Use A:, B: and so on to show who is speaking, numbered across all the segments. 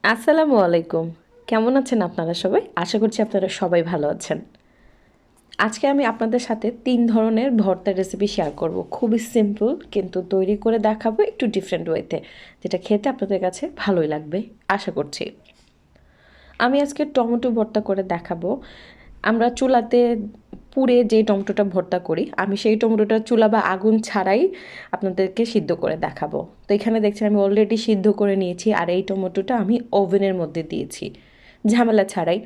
A: আসসালামু আলাইকুম। কেমন আছেন আপনারা সবাই? আশা করছি আপনারা সবাই ভালো আছেন। আজকে আমি আপনাদের সাথে ৩ ধরনের ভর্তার রেসিপি শেয়ার করব। খুবই সিম্পল কিন্তু তৈরি করে দেখাবো একটু ডিফারেন্ট ওয়েতে। যেটা খেতে আপনাদের কাছে ভালোই লাগবে আশা করছি। আমি আজকে টমেটো ভর্তা করে দেখাবো। আমরা চুলাতে পুড়ে যে টমেটোটা ভর্তা করি, আমি সেই টমেটোটা চুলা বা আগুন ছাড়াই আপনাদেরকে সিদ্ধ করে দেখাবো। তো এখানে দেখছেন আমি অলরেডি সিদ্ধ করে নিয়েছি আর এই টমেটোটা আমি ওভেনের মধ্যে দিয়েছি ঝামেলা ছাড়াই।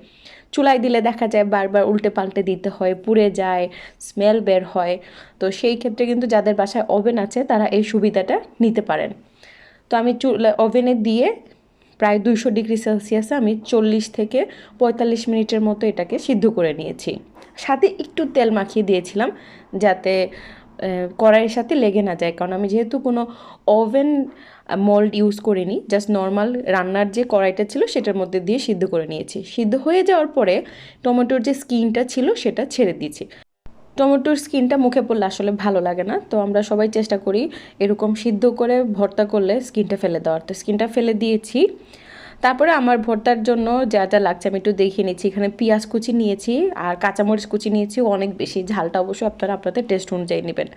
A: চুলায় দিলে দেখা যায় বারবার উল্টে পাল্টে দিতে হয়, পুড়ে যায়, স্মেল বের হয়। তো সেই ক্ষেত্রে কিন্তু যাদের বাসায় ওভেন আছে তারা এই সুবিধাটা নিতে পারেন। তো আমি চুলা ওভেনে দিয়ে প্রায় 200 ডিগ্রি সেলসিয়াসে আমি 40 থেকে 45 মিনিটের মতো এটাকে সিদ্ধ করে নিয়েছি। সাথে একটু তেল মাখিয়ে দিয়েছিলাম যাতে কড়াইয়ের সাথে লেগে না যায়, কারণ আমি যেহেতু কোনো ওভেন মোল্ড ইউজ করিনি, জাস্ট নর্মাল রান্নার যে কড়াইটা ছিল সেটার মধ্যে দিয়ে সিদ্ধ করে নিয়েছি। সিদ্ধ হয়ে যাওয়ার পরে টমেটোর যে স্কিনটা ছিল সেটা ছেড়ে দিয়েছি। টমেটোর স্কিনটা মুখে পড়লে আসলে ভালো লাগে না, তো আমরা সবাই চেষ্টা করি এরকম সিদ্ধ করে ভর্তা করলে স্কিনটা ফেলে দেওয়ার। তো স্কিনটা ফেলে দিয়েছি। তারপরে আমার ভর্তার জন্য যা যা লাগছে আমি একটু দেখিয়ে নিচ্ছি। এখানে পেঁয়াজ কুচি নিয়েছি আর কাঁচামরিচ কুচি নিয়েছি অনেক বেশি। ঝালটা অবশ্যই আপনারা আপনাদের টেস্ট অনুযায়ী নেবেন।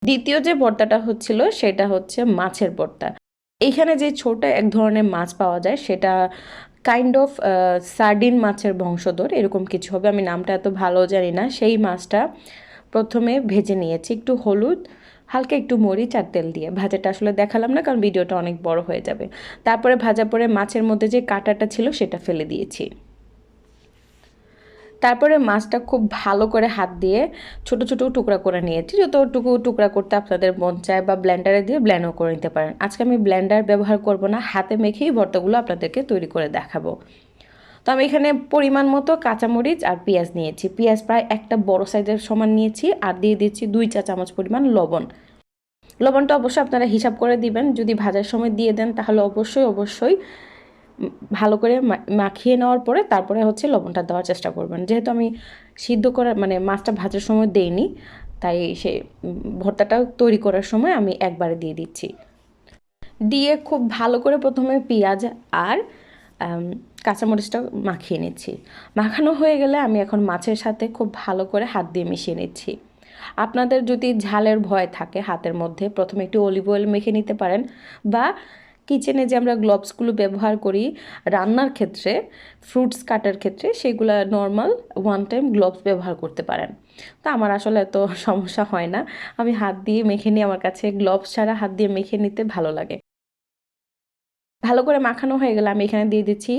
A: দ্বিতীয় যে ভর্তাটা হচ্ছিল সেটা হচ্ছে মাছের ভর্তা। এইখানে যে ছোট এক ধরনের মাছ পাওয়া যায় সেটা কাইন্ড অফ সার্ডিন মাছের বংশধর এরকম কিছু হবে, আমি নামটা এত ভালো জানি না। সেই মাছটা প্রথমে ভেজে নিয়েছি একটু হলুদ, হালকা একটু মরিচ আর তেল দিয়ে। ভাজাটা আসলে দেখালাম না কারণ ভিডিওটা অনেক বড় হয়ে যাবে। তারপরে ভাজা পরে মাছের মধ্যে যে কাঁটাটা ছিল সেটা ফেলে দিয়েছি। তারপরে মাছটা খুব ভালো করে হাত দিয়ে ছোট ছোট টুকরা করে নিয়েছি, যতটুকু টুকরা করতে আপনাদের মন চায়, বা ব্লেন্ডারে দিয়ে ব্লেন্ডও করে নিতে পারেন। আজকে আমি ব্লেন্ডার ব্যবহার করব না, হাতে মেখেই ভর্তাগুলো আপনাদেরকে তৈরি করে দেখাবো। তো আমি এখানে পরিমাণ মতো কাঁচামরিচ আর পেঁয়াজ নিয়েছি। পেঁয়াজ প্রায় একটা বড় সাইজের সমান নিয়েছি আর দিয়ে দিচ্ছি 2 চা চামচ পরিমাণ লবণ। লবণটা অবশ্যই আপনারা হিসাব করে দিবেন, যদি ভাজার সময় দিয়ে দেন তাহলে অবশ্যই অবশ্যই ভালো করে মাখিয়ে নেওয়ার পরে তারপরে হচ্ছে লবণটা দেওয়ার চেষ্টা করবেন। যেহেতু আমি সিদ্ধ করার মানে মাছটা ভাজার সময় দেইনি, তাই সে ভর্তাটা তৈরি করার সময় আমি একবারে দিয়ে দিচ্ছি। দিয়ে খুব ভালো করে প্রথমে পেঁয়াজ আর কাঁচামরিচটা মাখিয়ে নিচ্ছি। মাখানো হয়ে গেলে আমি এখন মাছের সাথে খুব ভালো করে হাত দিয়ে মিশিয়ে নিচ্ছি। আপনাদের যদি ঝালের ভয় থাকে হাতের মধ্যে, প্রথমে একটু অলিভ অয়েল মেখে নিতে পারেন, বা কিচেনে যে আমরা গ্লোভসগুলো ব্যবহার করি রান্নার ক্ষেত্রে, ফ্রুটস কাটার ক্ষেত্রে, সেগুলো নর্মাল ওয়ান টাইম গ্লোভস ব্যবহার করতে পারেন। তো আমার আসলে এত সমস্যা হয় না, আমি হাত দিয়ে মেখে নিই, আমার কাছে গ্লোভস ছাড়া হাত দিয়ে মেখে নিতে ভালো লাগে। ভালো করে মাখানো হয়ে গেলে আমি এখানে দিয়ে দিচ্ছি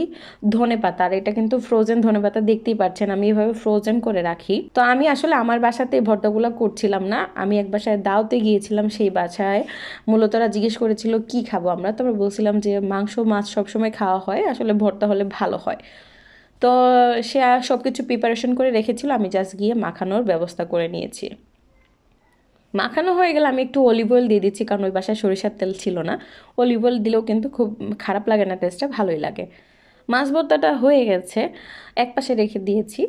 A: ধনেপাতা। আর এটা কিন্তু ফ্রোজেন ধনেপাতা, দেখতেই পাচ্ছেন আমি এভাবে ফ্রোজেন করে রাখি। তো আমি আসলে আমার বাসাতে এই ভর্তাগুলো করছিলাম না, আমি এক বাসায় দাওতে গিয়েছিলাম, সেই বাসায় মূলত ওরা জিজ্ঞেস করেছিল কি খাবো আমরা, তারপর বলছিলাম যে মাংস মাছ সবসময় খাওয়া হয়, আসলে ভর্তা হলে ভালো হয়। তো সে সব কিছু প্রিপারেশন করে রেখেছিল, আমি জাস্ট গিয়ে মাখানোর ব্যবস্থা করে নিয়েছি। মাখানো হয়ে গেলে আমি একটু অলিভ অয়েল দিয়ে দিচ্ছি, কারণ ওই বাসায় সরিষার তেল ছিল না। অলিভ অয়েল দিলেও কিন্তু খুব খারাপ লাগে না, টেস্টটা ভালোই লাগে। মাছ ভর্তাটা হয়ে গেছে, এক পাশে রেখে দিয়েছি।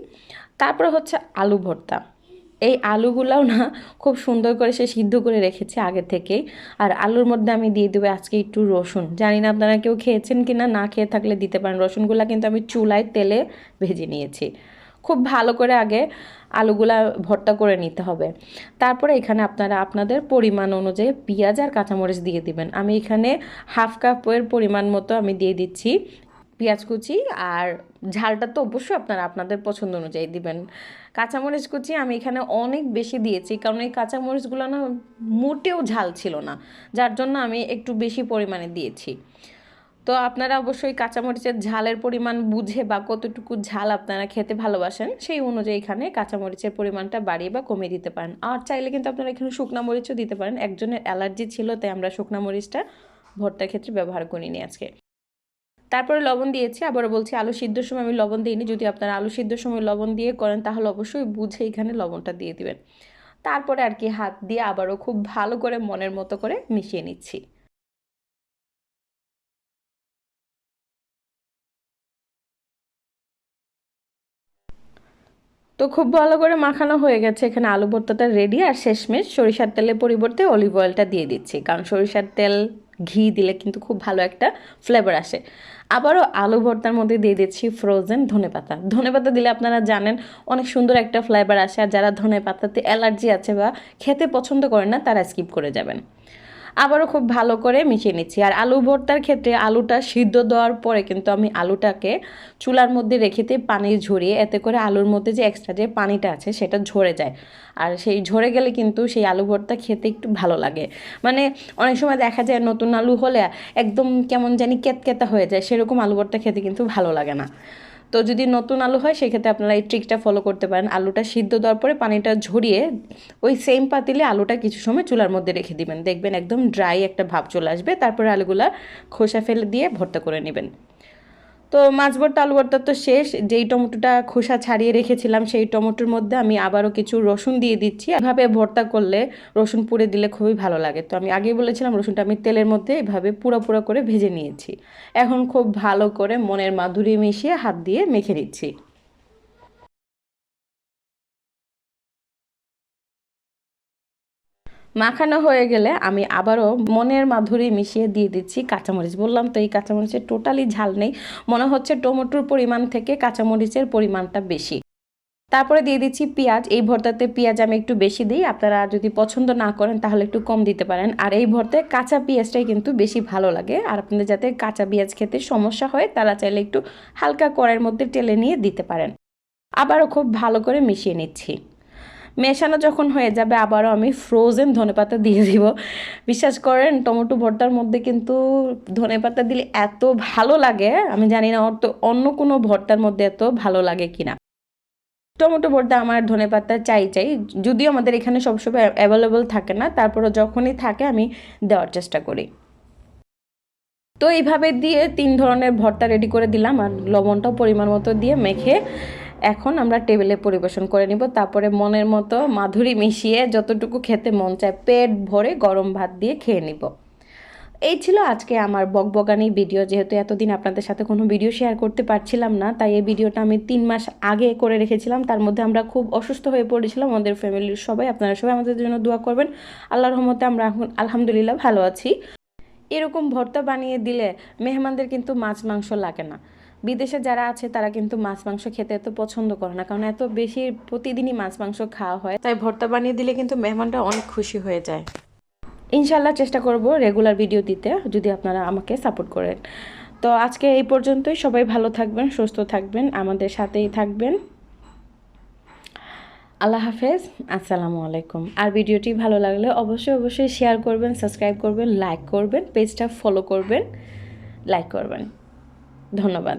A: তারপরে হচ্ছে আলু ভর্তা। এই আলুগুলাও না খুব সুন্দর করে সে সিদ্ধ করে রেখেছে আগে থেকেই। আর আলুর মধ্যে আমি দিয়ে দেবো আজকে একটু রসুন। জানি না আপনারা কেউ খেয়েছেন কি না, না খেয়ে থাকলে দিতে পারেন। রসুনগুলা কিন্তু আমি চুলায় তেলে ভেজে নিয়েছি। খুব ভালো করে আগে আলুগুলা ভর্তা করে নিতে হবে। তারপরে এখানে আপনারা আপনাদের পরিমাণ অনুযায়ী পেঁয়াজ আর কাঁচামরিচ দিয়ে দিবেন। আমি এখানে হাফ কাপের পরিমাণ মতো আমি দিয়ে দিচ্ছি পেঁয়াজ কুচি, আর ঝালটা তো অবশ্যই আপনারা আপনাদের পছন্দ অনুযায়ী দিবেন। কাঁচামরিচ কুচি আমি এখানে অনেক বেশি দিয়েছি, কারণ এই কাঁচামরিচগুলো না মোটেও ঝাল ছিল না, যার জন্য আমি একটু বেশি পরিমাণে দিয়েছি। তো আপনারা অবশ্যই কাঁচামরিচের ঝালের পরিমাণ বুঝে, বা কতটুকু ঝাল আপনারা খেতে ভালোবাসেন সেই অনুযায়ী এখানে কাঁচামরিচের পরিমাণটা বাড়িয়ে বা কমিয়ে দিতে পারেন। আর চাইলে কিন্তু আপনারা এখানে শুকনা মরিচও দিতে পারেন। একজনের অ্যালার্জি ছিল তাই আমরা শুকনা মরিচটা ভর্তার ক্ষেত্রে ব্যবহার করিনি আজকে। তারপরে লবণ দিয়েছি, আবারও বলছি আলু সিদ্ধর সময় আমি লবণ দিইনি। যদি আপনারা আলু সিদ্ধর সময় লবণ দিয়ে করেন তাহলে অবশ্যই বুঝে এখানে লবণটা দিয়ে দিবেন। তারপরে আর কি হাত দিয়ে আবারও খুব ভালো করে মনের মতো করে মিশিয়ে নিচ্ছি। তো খুব ভালো করে মাখানো হয়ে গেছে, এখানে আলু ভর্তাটা রেডি। আর শেষমেশ সরিষার তেলের পরিবর্তে অলিভ অয়েলটা দিয়ে দিচ্ছি, কারণ সরিষার তেল ঘি দিলে কিন্তু খুব ভালো একটা ফ্লেভার আসে। আবারও আলু ভর্তার মধ্যে দিয়ে দিচ্ছি ফ্রোজেন ধনেপাতা। ধনেপাতা দিলে আপনারা জানেন অনেক সুন্দর একটা ফ্লেভার আসে, আর যারা ধনেপাতাতে অ্যালার্জি আছে বা খেতে পছন্দ করেন না তারা স্কিপ করে যাবেন। আবারও খুব ভালো করে মিশিয়ে নিচ্ছি। আর আলু ভর্তার ক্ষেত্রে আলুটা সিদ্ধ দেওয়ার পরে কিন্তু আমি আলুটাকে চুলার মধ্যে রেখে দিয়ে পানি ঝরিয়ে, এতে করে আলুর মধ্যে যে এক্সট্রা যে পানিটা আছে সেটা ঝরে যায়। আর সেই ঝরে গেলে কিন্তু সেই আলু ভর্তা খেতে একটু ভালো লাগে। মানে অনেক সময় দেখা যায় নতুন আলু হলে একদম কেমন জানি কেতকেতা হয়ে যায়, সেরকম আলু ভর্তা খেতে কিন্তু ভালো লাগে না। তো যদি নতুন আলু হয় সেক্ষেত্রে আপনারা এই ট্রিকটা ফলো করতে পারেন। আলুটা সিদ্ধ দেওয়ার পরে পানিটা ঝরিয়ে ওই সেম পাতিলে আলুটা কিছু সময় চুলার মধ্যে রেখে দিবেন, দেখবেন একদম ড্রাই একটা ভাব চলে আসবে। তারপরে আলুগুলা খোসা ফেলে দিয়ে ভর্তা করে নেবেন। তো মাছ ভর্তা আলু ভর্তা তো শেষ। যেই টমেটোটা খোসা ছাড়িয়ে রেখেছিলাম সেই টমেটোর মধ্যে আমি আবারও কিছু রসুন দিয়ে দিচ্ছি। এভাবে ভর্তা করলে রসুন পুড়ে দিলে খুবই ভালো লাগে। তো আমি আগেই বলেছিলাম রসুনটা আমি তেলের মধ্যে এভাবে পুরো পুরো করে ভেজে নিয়েছি। এখন খুব ভালো করে মনের মাধুরী মিশিয়ে হাত দিয়ে মেখে নিচ্ছি। মাখানো হয়ে গেলে আমি আবারও মনের মাধুরী মিশিয়ে দিয়ে দিচ্ছি কাঁচামরিচ। বললাম তো এই কাঁচামরিচের টোটালি ঝাল নেই, মনে হচ্ছে টমেটোর পরিমাণ থেকে কাঁচামরিচের পরিমাণটা বেশি। তারপরে দিয়ে দিচ্ছি পেঁয়াজ। এই ভর্তাতে পেঁয়াজ আমি একটু বেশি দিই, আপনারা যদি পছন্দ না করেন তাহলে একটু কম দিতে পারেন। আর এই ভর্তায় কাঁচা পেঁয়াজটাই কিন্তু বেশি ভালো লাগে। আর আপনাদের যাতে কাঁচা পেঁয়াজ খেতে সমস্যা হয় তারা চাইলে একটু হালকা কড়াইয়ের মধ্যে টেলে নিয়ে দিতে পারেন। আবারও খুব ভালো করে মিশিয়ে নিচ্ছি। মেশানো যখন হয়ে যাবে আবারও আমি ফ্রোজেন ধনেপাতা দিয়ে দিব। বিশ্বাস করেন টমেটো ভর্তার মধ্যে কিন্তু ধনেপাতা দিলে এত ভালো লাগে, আমি জানি না তো অন্য কোনো ভর্তার মধ্যে এত ভালো লাগে কিনা। টমেটো ভর্তা আমার ধনেপাতা চাই চাই, যদিও আমাদের এখানে সবসময় অ্যাভেলেবল থাকে না, তারপরে যখনই থাকে আমি দেওয়ার চেষ্টা করি। তো এইভাবে দিয়ে 3 ধরনের ভর্তা রেডি করে দিলাম, আর লবণটাও পরিমাণ মতো দিয়ে মেখে এখন আমরা টেবিলে পরিবেশন করে নিব। তারপরে মনের মতো মাধুরী মিশিয়ে যতটুকু খেতে মন চায় পেট ভরে গরম ভাত দিয়ে খেয়ে নিব। এই ছিল আজকে আমার বকবকানি ভিডিও। যেহেতু এতদিন আপনাদের সাথে কোনো ভিডিও শেয়ার করতে পারছিলাম না, তাই এই ভিডিওটা আমি 3 মাস আগে করে রেখেছিলাম। তার মধ্যে আমরা খুব অসুস্থ হয়ে পড়েছিলাম, আমাদের ফ্যামিলির সবাই। আপনারা সবাই আমাদের জন্য দোয়া করবেন। আল্লাহর রহমতে আমরা এখন আলহামদুলিল্লাহ ভালো আছি। এরকম ভর্তা বানিয়ে দিলে মেহমানদের কিন্তু মাছ মাংস লাগে না। বিদেশে যারা আছে তারা কিন্তু মাছ মাংস খেতে এত পছন্দ করে না, কারণ এত বেশি প্রতিদিনই মাছ মাংস খাওয়া হয়। তাই ভর্তা বানিয়ে দিলে কিন্তু মেহমানরা অনেক খুশি হয়ে যায়। ইনশাল্লাহ চেষ্টা করব রেগুলার ভিডিও দিতে, যদি আপনারা আমাকে সাপোর্ট করেন। তো আজকে এই পর্যন্তই। সবাই ভালো থাকবেন, সুস্থ থাকবেন, আমাদের সাথেই থাকবেন। আল্লাহ হাফেজ, আসসালামু আলাইকুম। আর ভিডিওটি ভালো লাগলে অবশ্যই অবশ্যই শেয়ার করবেন, সাবস্ক্রাইব করবেন, লাইক করবেন, পেজটা ফলো করবেন, লাইক করবেন। ধন্যবাদ।